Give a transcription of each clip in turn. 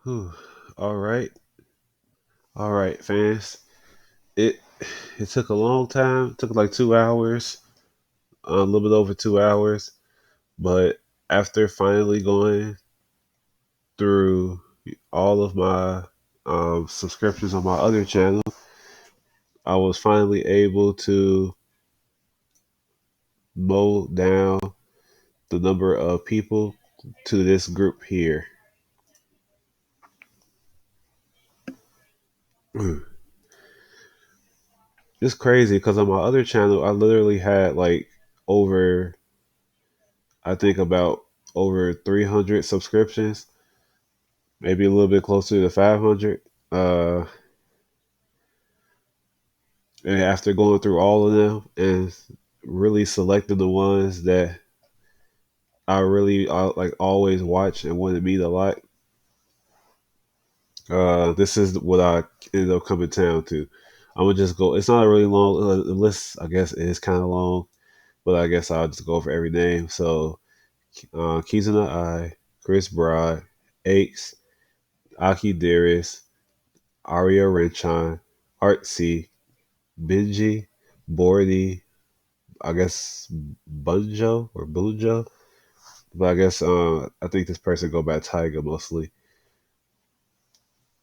Whew. All right, all right, fans. It it took a long time. It took like 2 hours, a little bit over 2 hours. But after finally going through all of my subscriptions on my other channel, I was finally able to mow down the number of people to this group here. It's crazy because on my other channel, I literally had like over, I think about over 300 subscriptions, maybe a little bit closer to 500. Uh, and after going through all of them and really selecting the ones that I really like always watch and wanted me to like, this is what I ended up coming down to. I'm gonna just go. It's not a really long list. I guess it is kind of long, but I guess I'll just go over every name. So, Keys in the Eye, Chris Broad, Aches, Aki Dearest, Aria Renchon, Artsy, Benji, Bordy, I guess Bunjo or Bunjo. But I guess I think this person go by Tyga mostly.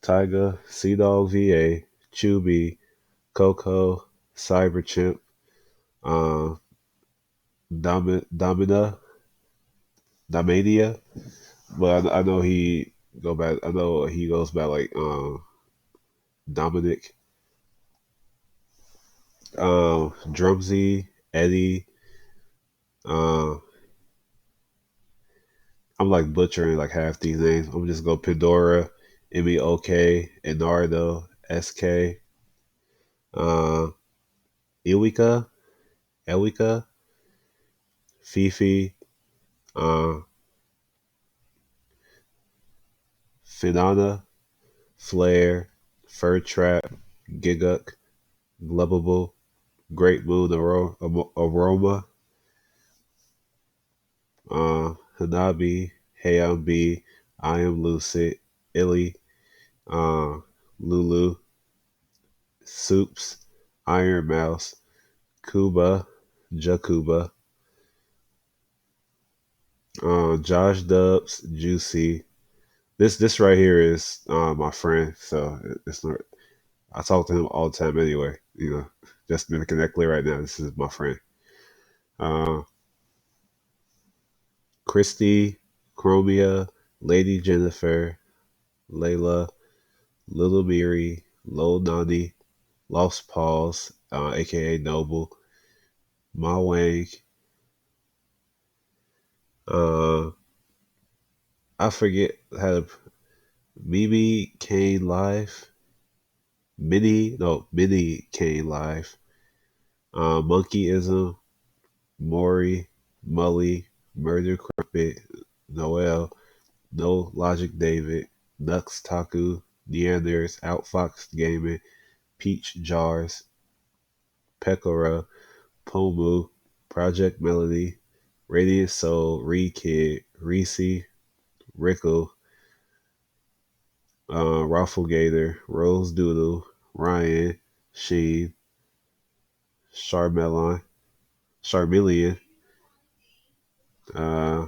Tyga, Sea Dog VA, Chubby, Coco, Cyberchimp, uh, Domina, Domania. But I know he go back. I know he goes by like Dominic, Drumsy, Eddie. Uh, I'm like butchering like half these names. I'm just go Pandora, MEOK, Enardo, SK, uh, Iwika, Elika, Fifi, uh, Finana, Flair, Fur Trap, Giguk, Glubbable, Great Moon Aroma, Hanabi, Hey I'm B, I Am Lucid, Illy, uh, Lulu, Soups, Iron Mouse, Kuba, Jakuba, Josh Dubs, Juicy. This right here is my friend, so it's not. I talk to him all the time anyway. Just to connect clear right now. This is my friend. Uh, Christy, Chromia, Lady Jennifer, Layla, Little Miri, Lil Nani, Lost Paws, aka Noble, Ma Wang. Uh, I forget how to. Mimi Kane Live, Mini Kane Live, Monkeyism, Maury, Mully, Murder Crumpet, Noel, No Logic David, Nux Taku, Neanders, Outfox Gaming, Peach Jars, Pekora, Pomu, Project Melody, Radiant Soul, Re Kid, Reese, Rickle, Raffle Gator, Rose Doodle, Ryan, Sheen, Charmelon, Charmeleon, uh,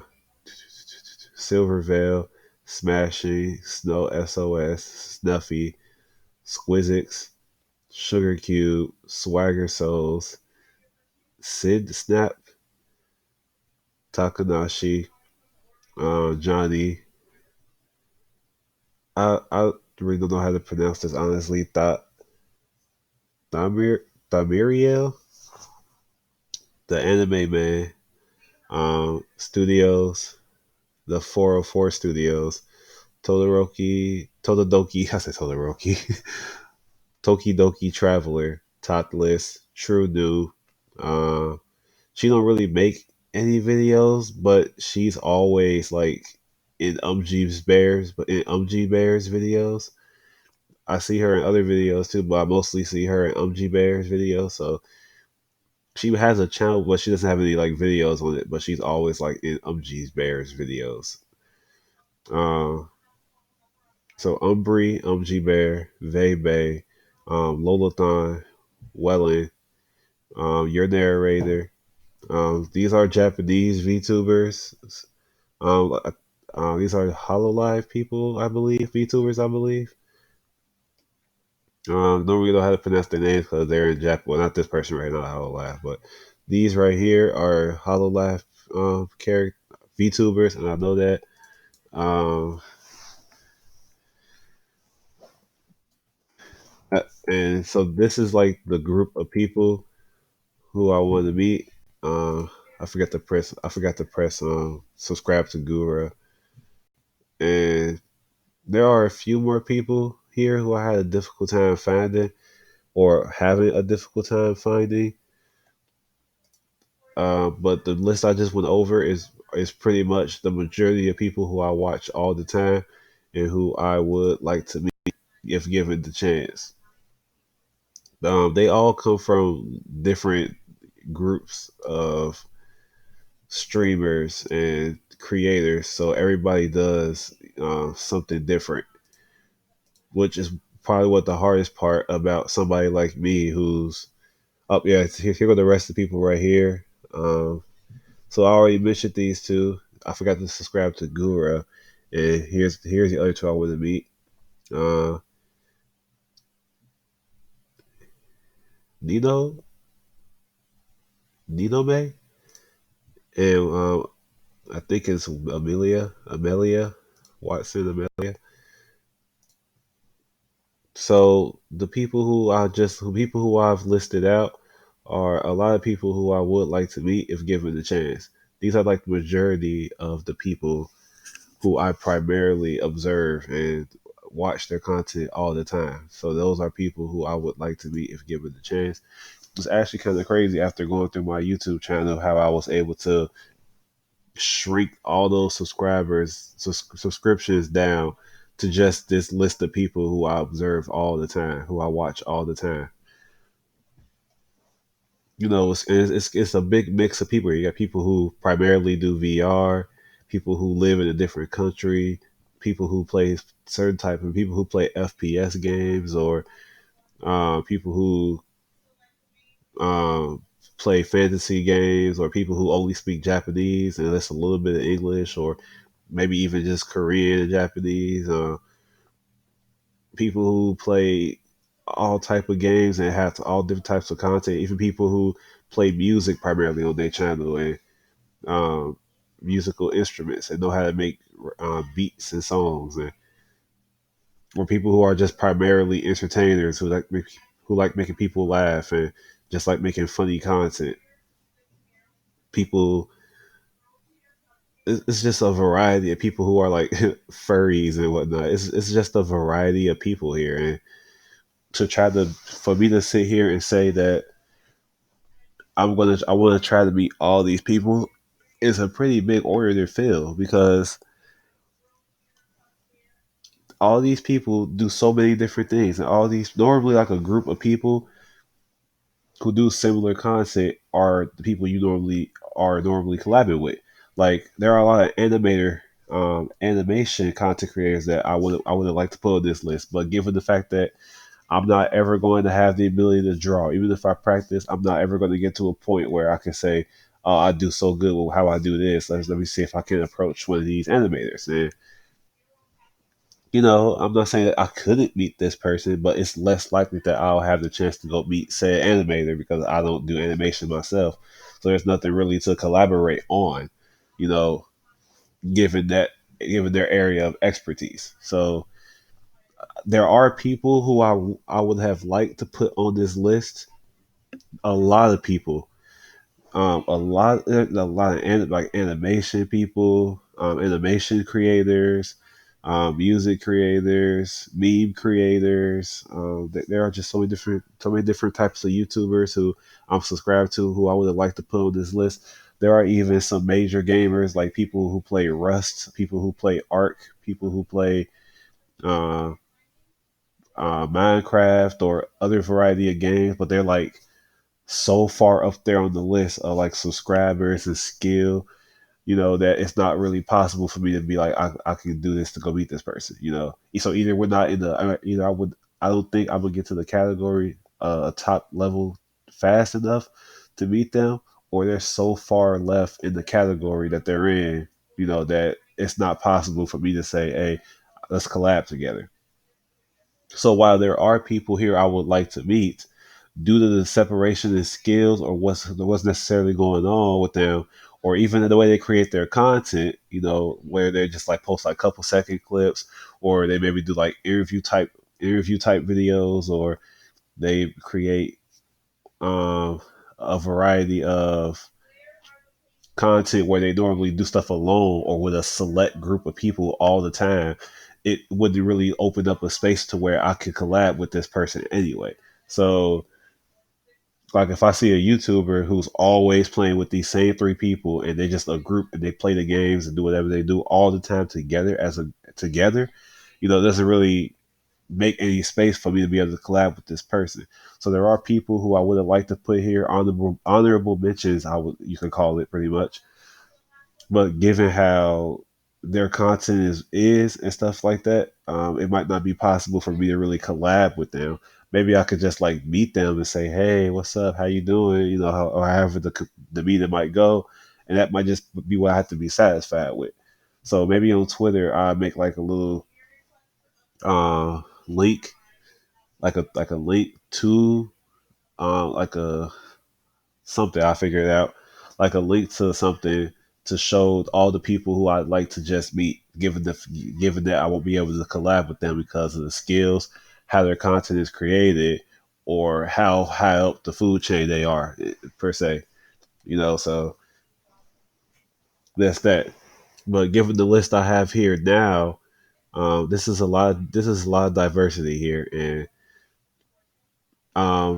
Silver Veil, Smashing, Snow SOS, Snuffy, Squizzix, Sugar Cube, Swagger Souls, Sid Snap, Takanashi, Johnny. I really don't know how to pronounce this honestly. Thamir Thamiriel, the anime man, Studios, the 404 Studios, Tododoki, I said Todoroki, Tokidoki Traveler, Totless, True New. Uh, she don't really make any videos, but she's always like in Umji Bears videos. I see her in other videos too, but I mostly see her in Umji Bears videos. So she has a channel, but she doesn't have any like videos on it. But she's always like in Umji Bears videos. Uh, So Umbri, Umg Bear, Vey Bay, Lolathon, Welling, your narrator. These are Japanese VTubers. Um, uh, these are Hololive people, I believe, VTubers, I believe. Don't really know how to pronounce their names because they're in Japan. Well, not this person right now, Hololive, but these right here are Hololive character VTubers, and I know that. Um, and so this is like the group of people who I want to meet. I forgot to press. I forgot to press subscribe to Gura, and there are a few more people here who I had a difficult time finding or having a difficult time finding. But the list I just went over is pretty much the majority of people who I watch all the time and who I would like to meet if given the chance. They all come from different groups of streamers and creators, so everybody does something different, which is probably what the hardest part about somebody like me who's up. Yeah, here go the rest of the people right here. So I already mentioned these two. I forgot to subscribe to Gura, and here's the other two I want to meet. Uh, Nino, Nino May, and I think it's Amelia Watson, Amelia. So the people who I've listed out are a lot of people who I would like to meet if given the chance. These are like the majority of the people who I primarily observe and watch their content all the time. So those are people who I would like to meet if given the chance. It's actually kind of crazy after going through my YouTube channel how I was able to shrink all those subscriptions down to just this list of people who I observe all the time, who I watch all the time. You know, it's a big mix of people. You got people who primarily do VR, people who live in a different country, people who play certain type of people who play FPS games, or people who um, play fantasy games, or people who only speak Japanese and that's a little bit of English, or maybe even just Korean and Japanese. People who play all type of games and have all different types of content. Even people who play music primarily on their channel and um, musical instruments and know how to make beats and songs, and or people who are just primarily entertainers who like making people laugh and just like making funny content. People, it's just a variety of people who are like furries and whatnot. It's just a variety of people here, and to try to for me to sit here and say that I want to try to meet all these people is a pretty big order to fill because all these people do so many different things, and all these normally like a group of people who do similar content are the people you normally collabing with. Like there are a lot of animation content creators that I would like to put on this list, but given the fact that I'm not ever going to have the ability to draw. Even if I practice, I'm not ever going to get to a point where I can say, "Oh, I do so good with how I do this. Let me see if I can approach one of these animators." And I'm not saying that I couldn't meet this person, but it's less likely that I'll have the chance to go meet said animator because I don't do animation myself. So there's nothing really to collaborate on, you know, given that given their area of expertise. So there are people who I would have liked to put on this list, a lot of people, a lot of like animation people, animation creators, music creators, meme creators. There are just so many different types of YouTubers who I'm subscribed to who I would have liked to put on this list. There are even some major gamers like people who play Rust, people who play Ark, people who play uh, Minecraft or other variety of games, but they're like so far up there on the list of like subscribers and skill. that it's not really possible for me to be like, I can do this to go meet this person. So either we're not in the either I don't think I would get to the category top level fast enough to meet them, or they're so far left in the category that they're in, that it's not possible for me to say, hey, let's collab together. So while there are people here I would like to meet, due to the separation in skills or what's necessarily going on with them, or even the way they create their content, where they just like post like couple second clips, or they maybe do like interview type videos, or they create a variety of content where they normally do stuff alone or with a select group of people all the time. It wouldn't really open up a space to where I could collab with this person anyway. So like if I see a YouTuber who's always playing with these same three people and they just a group and they play the games and do whatever they do all the time together together, it doesn't really make any space for me to be able to collab with this person. So there are people who I would have liked to put here, honorable mentions, you can call it pretty much. But given how their content is and stuff like that, it might not be possible for me to really collab with them. Maybe I could just like meet them and say, "Hey, what's up? How you doing?" Or however the meeting might go, and that might just be what I have to be satisfied with. So maybe on Twitter, I make like a little link, like a link to like a something. I figured it out, like a link to something to show all the people who I'd like to just meet, given that I won't be able to collab with them because of the skills, how their content is created, or how high up the food chain they are per se. So that's that. But given the list I have here now, this is a lot. This is a lot of diversity here, and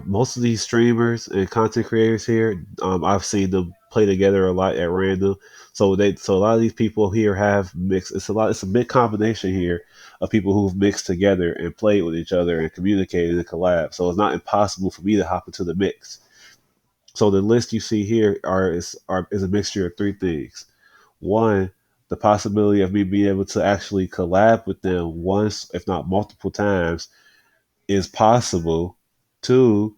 most of these streamers and content creators here, I've seen them play together a lot at random. So a lot of these people here have mixed. It's a big combination here of people who've mixed together and played with each other and communicated and collab. So it's not impossible for me to hop into the mix. So the list you see here is a mixture of three things. One, the possibility of me being able to actually collab with them once, if not multiple times, is possible. Two,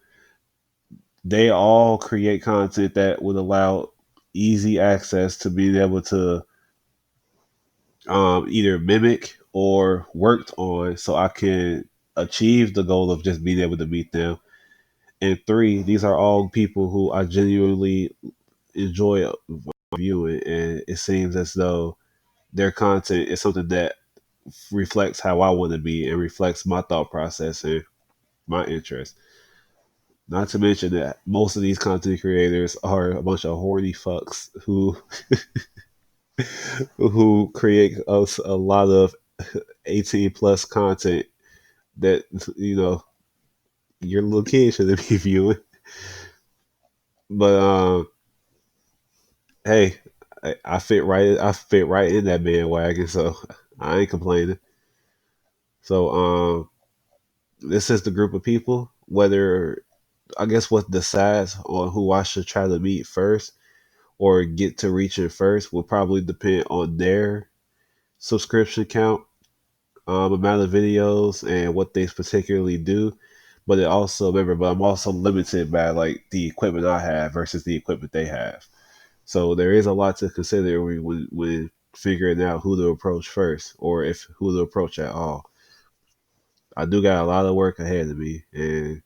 they all create content that would allow easy access to being able to either mimic or worked on so I can achieve the goal of just being able to meet them. And three, these are all people who I genuinely enjoy viewing, and it seems as though their content is something that reflects how I want to be and reflects my thought process and my interest. Not to mention that most of these content creators are a bunch of horny fucks who create us a lot of 18 plus content that your little kid shouldn't be viewing. But hey, I fit right. I fit right in that bandwagon, so I ain't complaining. So this is the group of people. Whether I guess what decides on who I should try to meet first or get to reaching first will probably depend on their subscription count, amount of videos, and what they particularly do. But I'm also limited by like the equipment I have versus the equipment they have. So there is a lot to consider when figuring out who to approach first, or if who to approach at all. I do got a lot of work ahead of me, and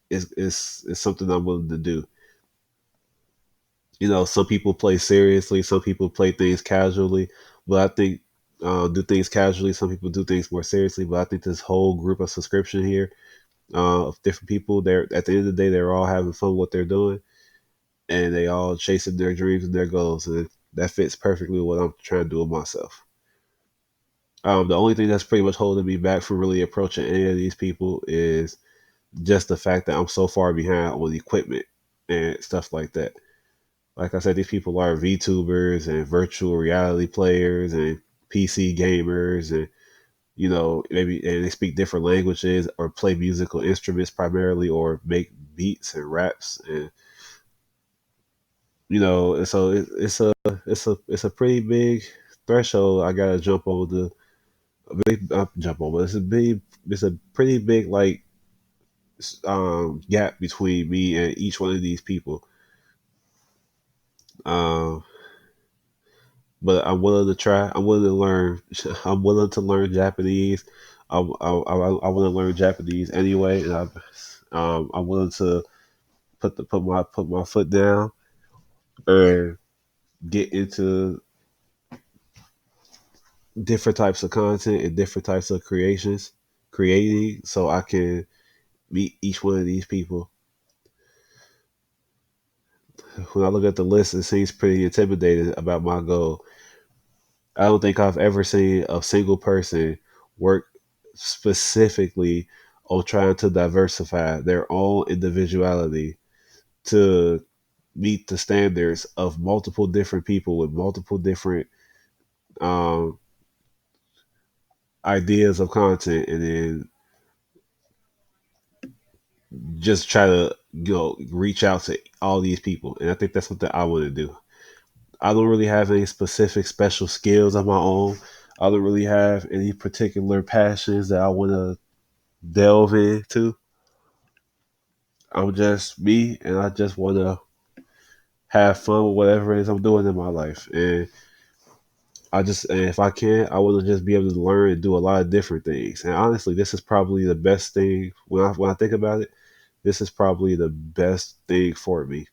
it's something I'm willing to do. Some people play seriously, some people play things casually, but I think do things casually. Some people do things more seriously, but I think this whole group of subscription here of different people, they're at the end of the day, they're all having fun with what they're doing, and they all chasing their dreams and their goals, and that fits perfectly with what I'm trying to do with myself. The only thing that's pretty much holding me back from really approaching any of these people is just the fact that I'm so far behind on equipment and stuff like that. Like I said, these people are VTubers and virtual reality players and PC gamers, and maybe and they speak different languages or play musical instruments primarily or make beats and raps, and So it's a pretty big threshold I gotta jump on the big jump on, but it's a pretty big like gap between me and each one of these people. Um, but I'm willing to try. I'm willing to learn. I'm willing to learn Japanese. I want to learn Japanese anyway, and I'm willing to put my foot down and get into different types of content and different types of creating, so I can meet each one of these people. When I look at the list, it seems pretty intimidating about my goal. I don't think I've ever seen a single person work specifically on trying to diversify their own individuality to meet the standards of multiple different people with multiple different um, ideas of content, and then just try to reach out to all these people. And I think that's what I want to do. I don't really have any specific special skills of my own. I don't really have any particular passions that I want to delve into. I'm just me, and I just want to have fun with whatever it is I'm doing in my life. And if I can, I want to just be able to learn and do a lot of different things. And honestly, this is probably the best thing when I think about it. This is probably the best thing for me.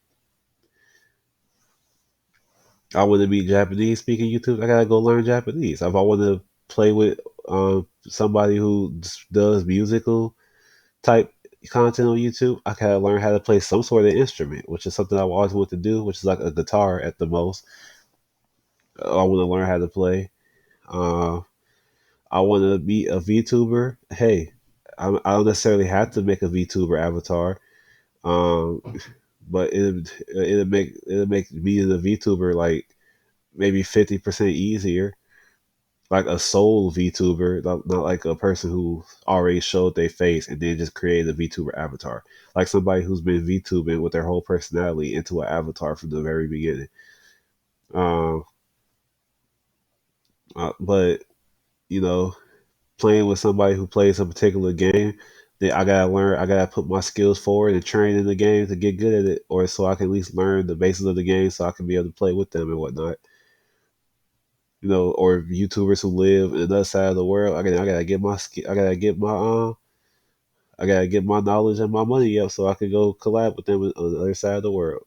I want to be Japanese speaking YouTube. I gotta go learn Japanese. If I want to play with somebody who does musical type content on YouTube, I gotta learn how to play some sort of instrument, which is something I've always wanted to do, which is like a guitar at the most. I want to learn how to play. Uh, I want to be a VTuber. Hey, I don't necessarily have to make a VTuber avatar, um, but it'll make being a VTuber like maybe 50% easier. Like a sole VTuber, not like a person who already showed their face and then just created a VTuber avatar. Like somebody who's been VTubing with their whole personality into an avatar from the very beginning. Um, but you know, playing with somebody who plays a particular game, then I gotta learn. I gotta put my skills forward and train in the game to get good at it, or so I can at least learn the basis of the game, so I can be able to play with them and whatnot. Or YouTubers who live in another side of the world. I gotta get my skill. I gotta get my knowledge and my money up so I can go collab with them on the other side of the world.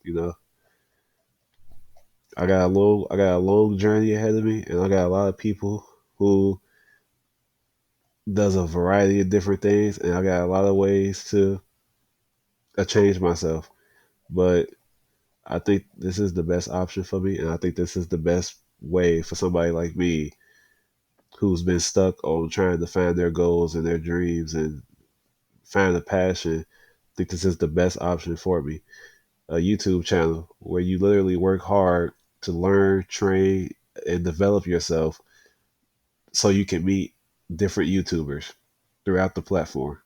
I got a long journey ahead of me, and I got a lot of people who does a variety of different things, and I got a lot of ways to change myself. But I think this is the best option for me, and I think this is the best way for somebody like me who's been stuck on trying to find their goals and their dreams and find a passion. I think this is the best option for me. A YouTube channel where you literally work hard to learn, train, and develop yourself so you can meet different YouTubers throughout the platform.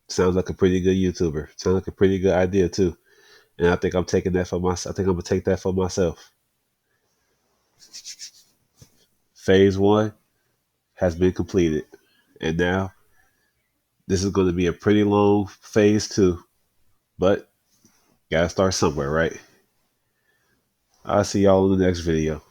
Sounds like a pretty good YouTuber. Sounds like a pretty good idea too. And I think I'm taking that for myself. I think I'm gonna take that for myself. Phase one has been completed, and now this is going to be a pretty long phase two. But gotta start somewhere, right? I'll see y'all in the next video.